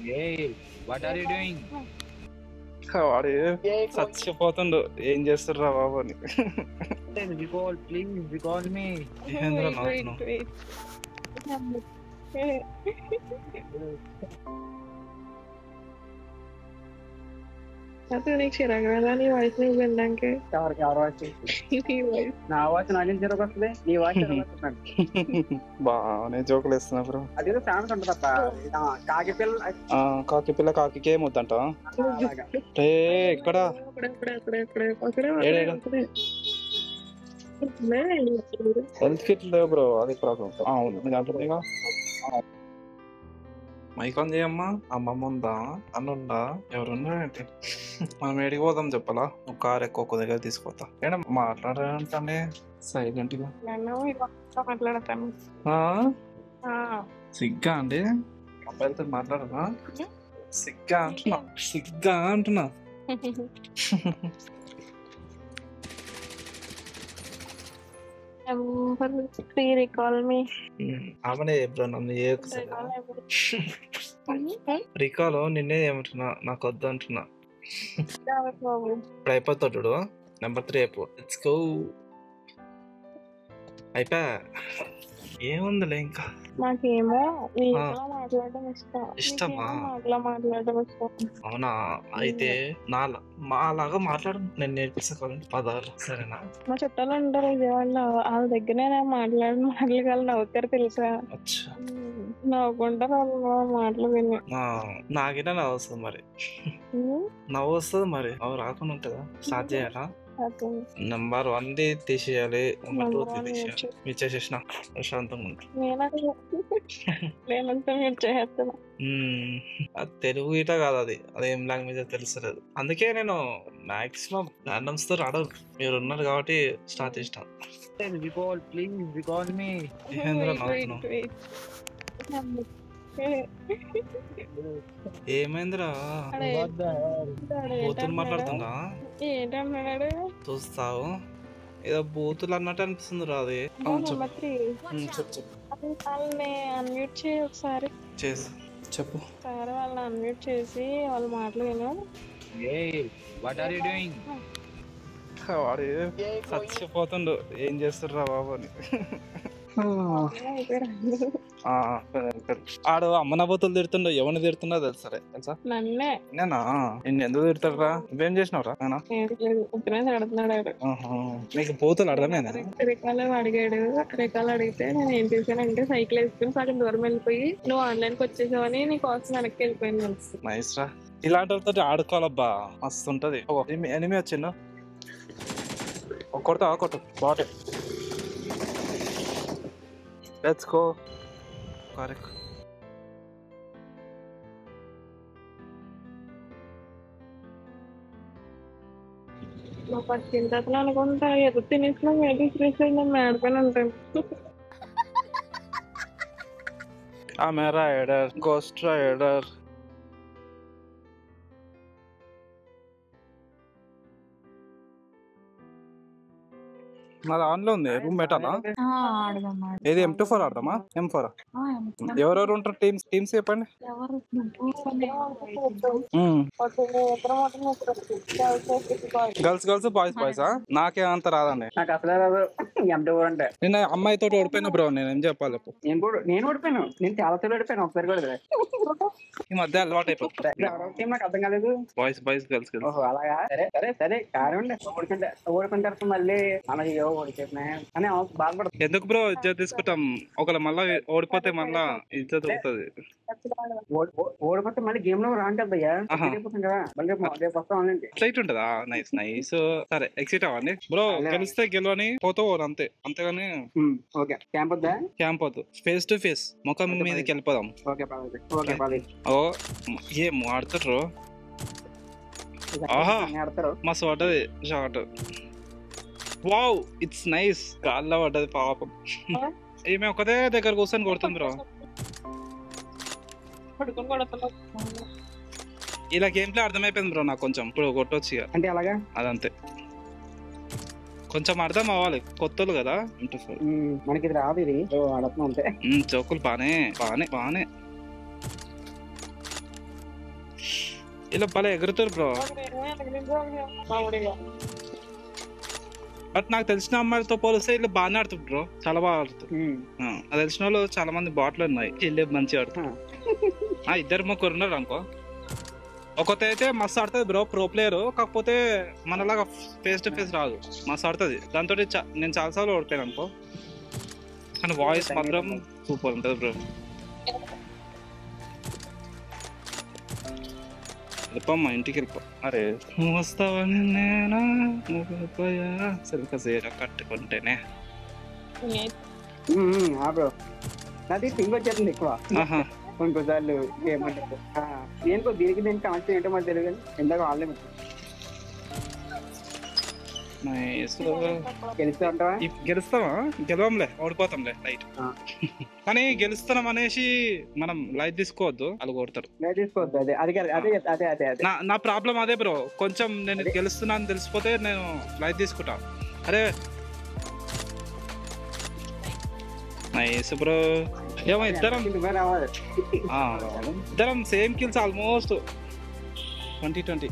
Hey, what are you doing? వాడు చచ్చిపోతుండు. ఏం చేస్తుర్రా బాబు అని. Please recall me. ఏంద్రా నాకు Aku nih చిరాగ్రాదా నీ వాయిస్ నువ్వు వినడానికి. ఎవరు వాయిస్? నా వాయిస్ నాకేం చిరాకు వస్తుంది? నీ వాయిస్ చిరాకు వస్తుంది. బాగానే జోకులు వేస్తున్నా బ్రో. అదేదో ఫ్యామిలీ ఉంటుంది తప్ప కాకి పిల్ల కాకి పిల్ల కాకికే ముద్దంట. ఎక్కడ హెల్త్ కిట్ లేవు బ్రో, అది ప్రాబ్లం. అవును దాంట్లో మైక్ ఆన్ చేయమ్మా. అమ్మమ్మ ఉందా, అన్నుందా, ఎవరున్నారంటే మనం ఏడికి పోదాం చెప్పాలా? ఒక కార్ ఎక్కువ దగ్గర తీసుకుపోతా. ఏనా మాట్లాడాలంటే సైలెంట్ గా మాట్లాడతాను. సిగ్గా అండి అబ్బాయిలతో మాట్లాడదా? సిగ్గా అంటున్నా. రికాల్ మీ. ఆమెనే బ్రో నన్ను రికాల్ నిన్నే ఏమంటున్నా, నాకు వద్దు అంటున్నా. ఇప్పుడు అయిపోతాడు నెంబర్ 3 అయిపో. Let's go. అయిపోయా. ఏముందిలే ఇంకా. నాకేమో మాట్లాడడం ఇష్టమా? మాట్లాడడం ఇష్టం. అవునా? అయితే మాలాగా మాట్లాడు, నేను నేర్పించుకోవాలంటే పదాలు. సరేనా? మా చుట్టాలు ఉంటారు విజయవాడలో, వాళ్ళ దగ్గర నేను మాటలు నవ్వుతారు తెలుసా? నవ్వుకుంటారు వాళ్ళు మాటలు విని. నాకైనా నవ్వు వస్తుంది మరి. నవ్వు వస్తుంది మరి. అవి రాకుండా ఉంటుందా? స్టార్ట్ చేయాలా? నెంబర్ 1 తీసేయాలి, నెంబర్ 2 తీసేయాలి. మీరు చేసేసిన ప్రశాంతంగా ఉంటుంది. అది తెలుగు ఇట కాదు, అది ఏం లాంగ్వేజ్ తెలుస్తలేదు. అందుకే నేను మాక్సిమం ర్యాండమ్స్ తో రాడు. మీరు ఉన్నారు కాబట్టి స్టార్ట్ చేసిన. ఏమైందిరా? బూతులు మాట్లాడుతుందా? ఏంటన్నాడు? చూస్తావు, ఏదో బూతులు అన్నట్టు అనిపిస్తుంది రా. అది వాళ్ళని అన్మ్యూట్ చేయి ఒకసారి. చెప్పు. సరే వాళ్ళని అన్మ్యూట్ చేసి వాళ్ళ మాటలు విను. వాడు చచ్చిపోతుండు. ఏం చేస్తుర్రా బాబు అని. ఆడు అమ్మన బూతులు తిడుతుండో, ఎవరిని తిడుతుండో తెలుసా? నన్నే. నేనా? నిన్ను ఎందుకు తిడతారా? నువ్వేం చేసినవరా? నీకు బూతులు అర్థమైందా? రికాల్ అడిగాడు. రికాల్ అడిగితే నేను ఏం చేశానంటే సైకిల్ వేసుకుని సగం దూరం వెళ్ళిపోయి నువ్వు ఆన్లైన్ కి వచ్చేసావని నీ కోసం వెనక్కి వెళ్ళిపోయింది. నైస్ రా. ఇలాంటి వాళ్ళతో ఆడుకోవాలబ్బా, మస్తు ఉంటది. ఎనిమి వచ్చిందా? కొడతా కొట్టు బాటే. Let's go. కరెక్ట్. మా పచ్చింతలు అనుకుంటా ఎదురు తినేసిన మేడిపోయిన ఉంటాను. ఆమె రైడర్, గోస్ట్ రైడర్. నాది ఆన్లో ఉంది. రూమ్ పెట్టాలా? ఏది M24 ఆడదామా? M4 ఎవరెవరు ఉంటారు? టీమ్స్ చెప్పండి. గర్ల్స్ బాయ్స్ నాకేమంత రాదండి. నేను అమ్మాయితో ఓడిపోయిన బ్రో. నేను ఏం చెప్పాలి? నేను ఓడిపోయాను. నేను చాలా ఓడిపోయాను. ఒకసారి కూడా ఈ మధ్య అలవాటు అయిపోతుంది. నాకు అర్థం కాలేదు. Boys girls. అలాగా? సరే కారండి. ఓడిపోయిన తర్వాత మళ్ళీ అలా ఓడిపోయినా బాధపడుతుంది. ఎందుకు బ్రో? ఇజ్జత్ తీసుకుంటాం. ఒకవేళ మళ్ళా ఓడిపోతే మళ్ళా ఇజ్జత్ అవుతుంది. ఓడిపోతే మళ్ళీ గేమ్ లో రాండి అయ్యా. కదా మళ్ళీ రేపు వస్తాం. ఫ్లైట్ ఉంటదా? నైస్. సరే ఎక్సిట్ అవ్వండి బ్రో. గెలిస్తే గెలవని పోతావు అంతేగాని క్యాంప్ వద్దు. ఫేస్ టు ఫేస్ ముఖం మీదకి వెళ్ళిపోదాం. ఏం ఆడుతారు? ఆహా మస్తు పడ్డది షాట్. Wow, it's nice. గాల్లో పడ్డది పాపం. ఈమె ఒకదే దగ్గర కూర్చొని కొడుతుంది బ్రో. ఇలా గేమ్ ప్లే అర్థమైపోయింది బ్రో నాకు కొంచెం. ఇప్పుడు కొట్టొచ్చు అంటే అలాగా. అదంతే, కొంచెం అర్థం అవ్వాలి. కొత్తలు కదా మనకి రాదు. ఇది చౌకులు బానే. ఇలా భలే ఎగురుతారు బ్రో. బట్ నాకు తెలిసిన అమ్మాయిలతో పోలిస్తే ఇల్లు బాగానే ఆడుతుంది బ్రో, చాలా బాగా ఆడుతుంది. నాకు తెలిసిన వాళ్ళు చాలా మంది బాట్లు ఉన్నాయి, ఇల్లు మంచిగా ఆడుతుంది. ఇద్దరు ముగ్గురు ఉన్నారు అనుకో. ఒకటి అయితే మస్తు ఆడుతుంది బ్రో, ప్రో ప్లేయర్. కాకపోతే మనలాగా ఫేస్ టు ఫేస్ రాదు, మస్తు ఆడుతుంది. దాంతో నేను చాలాసార్లు ఓడిపోయాను అనుకో, కానీ వాయిస్ మాత్రం సూపర్ ఉంటుంది బ్రో. వెళ్ళిపోమ్మా, ఇంటికి వెళ్ళిపో. అరే వస్తావని నేనా పోయా సరిగ్గా సీర కట్టుకుంటేనే. బ్రో నాది పింగ్ వచ్చేస్తుంది ఎక్కువ కొన్నిసార్లు. ఏమంటారు దేనికో దీనికి దీనికి కనెక్షన్ ఏంటో మాకు తెలియదు, కానీ ఎందాక వాళ్ళే గెలుస్తావా? గెలవంలే, ఓడిపోతాంలే లైట్. కానీ గెలుస్తున్నాం అనేసి మనం లైట్ తీసుకోవద్దు, వాళ్ళు కొడతారు. నా ప్రాబ్లం అదే బ్రో, కొంచెం నేను గెలుస్తున్నా అని తెలిసిపోతే నేను లైట్ తీసుకుంటా. అరే నైస్ బ్రో. ఏమో ఇద్దరం సేమ్ కిల్స్ ఆల్మోస్ట్ 20-20.